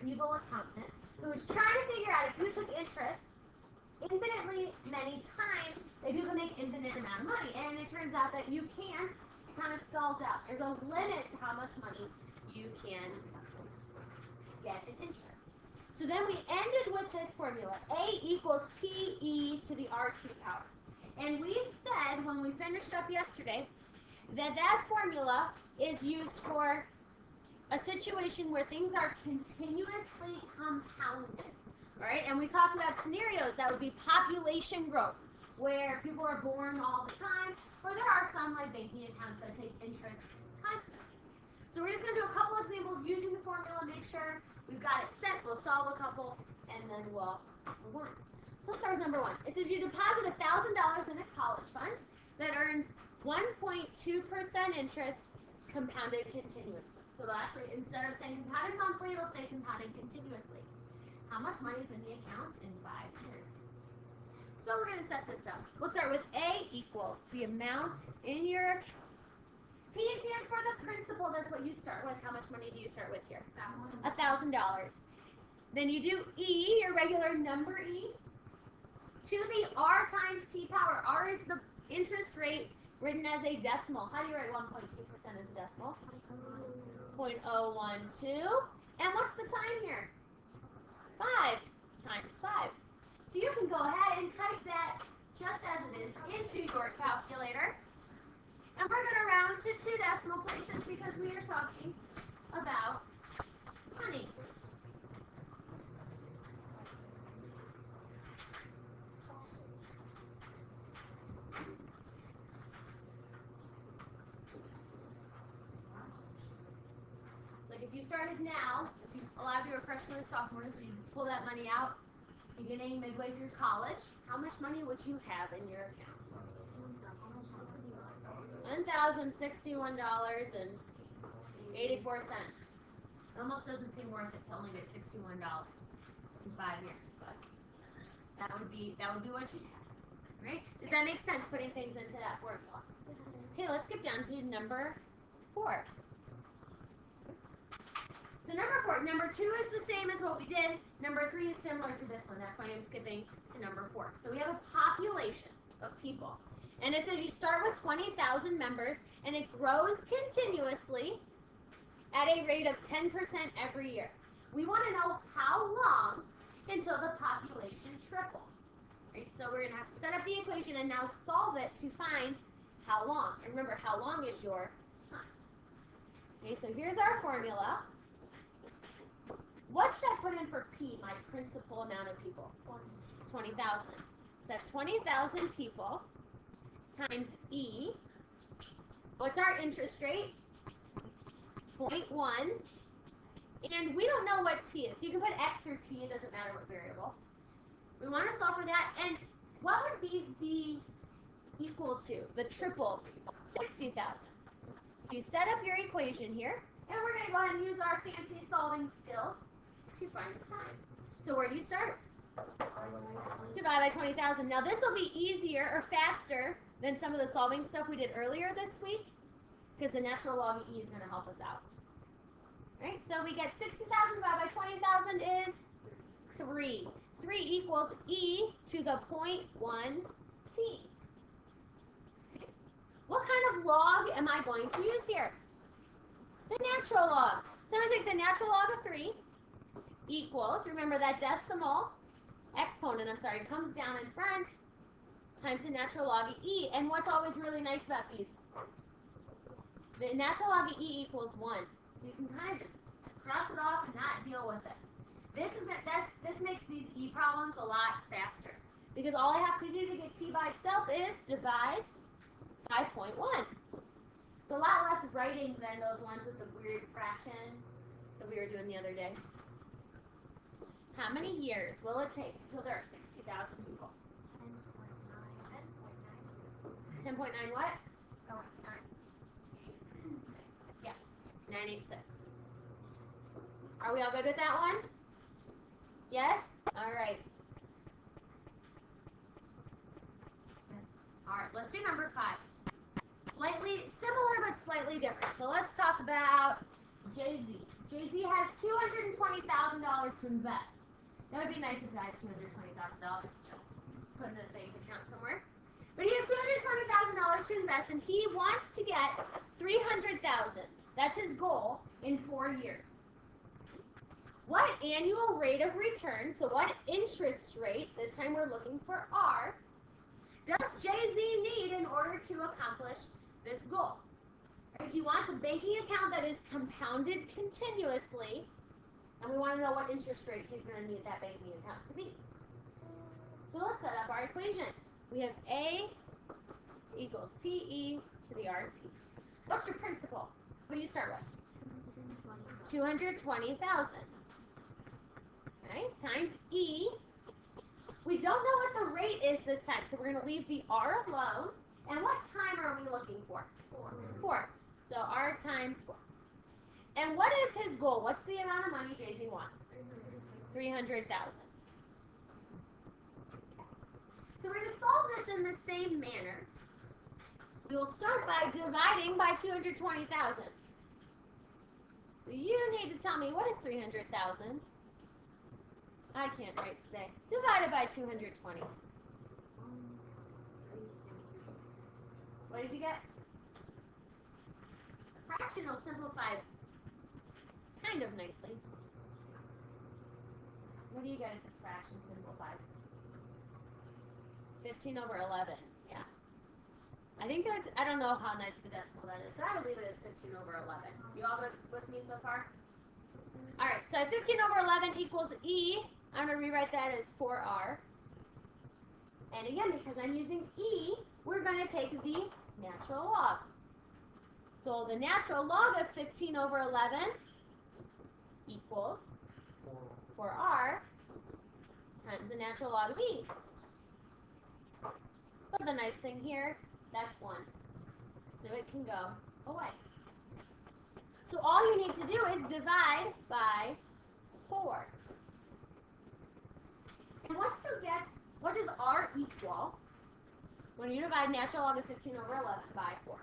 evil accountant who was trying to figure out if you took interest infinitely many times, if you can make infinite amount of money. And it turns out that you can't. It kind of stalls out. There's a limit to how much money you can get in interest. So then we ended with this formula. A equals PE to the RT power. And we said when we finished up yesterday that that formula is used for a situation where things are continuously compounded. All right, and we talked about scenarios that would be population growth, where people are born all the time, or there are some like banking accounts that take interest constantly. So we're just going to do a couple examples using the formula, make sure we've got it set. We'll solve a couple, and then we'll move on. So let's start with number one. It says you deposit $1,000 in a college fund that earns 1.2% interest compounded continuously. So it'll actually, instead of saying compounded monthly, it'll say compounded continuously. How much money is in the account in 5 years? So we're going to set this up. We'll start with A equals the amount in your account. P stands for the principal. That's what you start with. How much money do you start with here? $1,000. Then you do E, your regular number E, to the R times T power. R is the interest rate written as a decimal. How do you write 1.2% as a decimal? 0.012. And what's the time here? 5 times 5. So you can go ahead and type that just as it is into your calculator. And we're going to round to 2 decimal places because we are talking about money. So like if you started now, a lot of you are freshmen or sophomores, so you pull that money out beginning midway through college. How much money would you have in your account? $1,061.84. It almost doesn't seem worth it to only get $61 in 5 years, but that would be what you have, right? Does that make sense? Putting things into that formula. Okay, let's skip down to number 4. So number 4, number 2 is the same as what we did. Number 3 is similar to this one. That's why I'm skipping to number 4. So we have a population of people. And it says you start with 20,000 members, and it grows continuously at a rate of 10% every year. We want to know how long until the population triples. Right? So we're going to have to set up the equation and now solve it to find how long. And remember, how long is your time? Okay, so here's our formula. What should I put in for P, my principal amount of people? 20,000. So that's 20,000 people times E. What's our interest rate? 0.1. And we don't know what T is. So you can put X or T. It doesn't matter what variable. We want to solve for that. And what would be the equal to, the triple? 60,000. So you set up your equation here. And we're going to go ahead and use our fancy solving skills to find the time. So where do you start? Divide by 20,000. Now this will be easier or faster than some of the solving stuff we did earlier this week because the natural log of E is going to help us out. Right? So we get 60,000 divided by 20,000 is 3. 3 equals E to the 0.1 T. Okay. What kind of log am I going to use here? The natural log. So I'm going to take the natural log of 3 equals, remember that decimal exponent, comes down in front times the natural log of E. And what's always really nice about these? The natural log of E equals 1. So you can kind of just cross it off and not deal with it. This makes these E problems a lot faster because all I have to do to get T by itself is divide by 0.1. It's a lot less writing than those ones with the weird fraction that we were doing the other day. How many years will it take until there are 60,000 people? 10.9 what? Oh, 9. Yeah, 986. Are we all good with that one? Yes? All right. Yes. All right, let's do number 5. Slightly similar, but slightly different. So let's talk about Jay-Z. Jay-Z has $220,000 to invest. That would be nice if I had $220,000 just put in a bank account somewhere. But he has $220,000 to invest, and he wants to get $300,000. That's his goal in 4 years. What annual rate of return, so what interest rate, this time we're looking for R, does Jay-Z need in order to accomplish this goal? Right? He wants a banking account that is compounded continuously, and we want to know what interest rate he's going to need that banking account to be. So let's set up our equation. We have A equals PE to the RT. What's your principal? What do you start with? 220,000. Okay, times E. We don't know what the rate is this time, so we're going to leave the R alone. And what time are we looking for? 4. So R times 4. And what is his goal? What's the amount of money Jay-Z wants? 300,000. So we're going to solve this in the same manner. We will start by dividing by 220,000. So you need to tell me, what is 300,000? I can't write today. Divided by 220. What did you get? Fraction will simplify kind of nicely. What do you get as this fraction simplified? 15 over 11. Yeah. I think there's, I don't know how nice the decimal that is, but I would leave it as 15 over 11. You all with me so far? All right, so 15 over 11 equals E. I'm going to rewrite that as 4R. And again, because I'm using E, we're going to take the natural log. So the natural log of 15 over 11 equals 4R times the natural log of E. But the nice thing here, that's 1. So it can go away. So all you need to do is divide by 4. And what does R equal when you divide natural log of 15 over 11 by 4?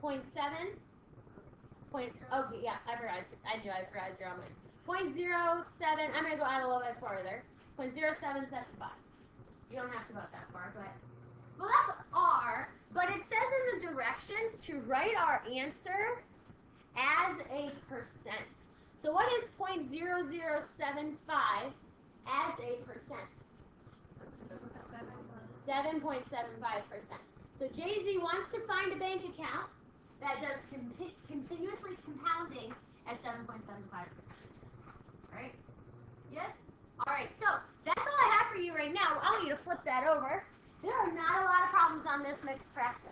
0.7. Okay, yeah, I knew I realized you're on mine. 0.07, I'm going to go out a little bit farther. 0.0775. You don't have to go that far, but... Well, that's R, but it says in the directions to write our answer as a percent. So what is 0.0075 as a percent? 7.75%. So Jay-Z wants to find a bank account that does continuously compounding at 7.75%. Right? Yes? All right, so that's all I have for you right now. I want you to flip that over. There are not a lot of problems on this mixed practice.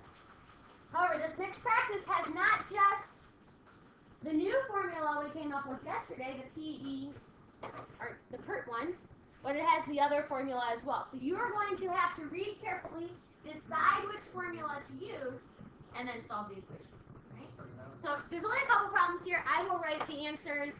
However, this mixed practice has not just the new formula we came up with yesterday, the PE, or the PERT one, but it has the other formula as well. So you are going to have to read carefully, decide which formula to use, and then solve the equation. Right? So there's only a couple problems here. I will write the answers.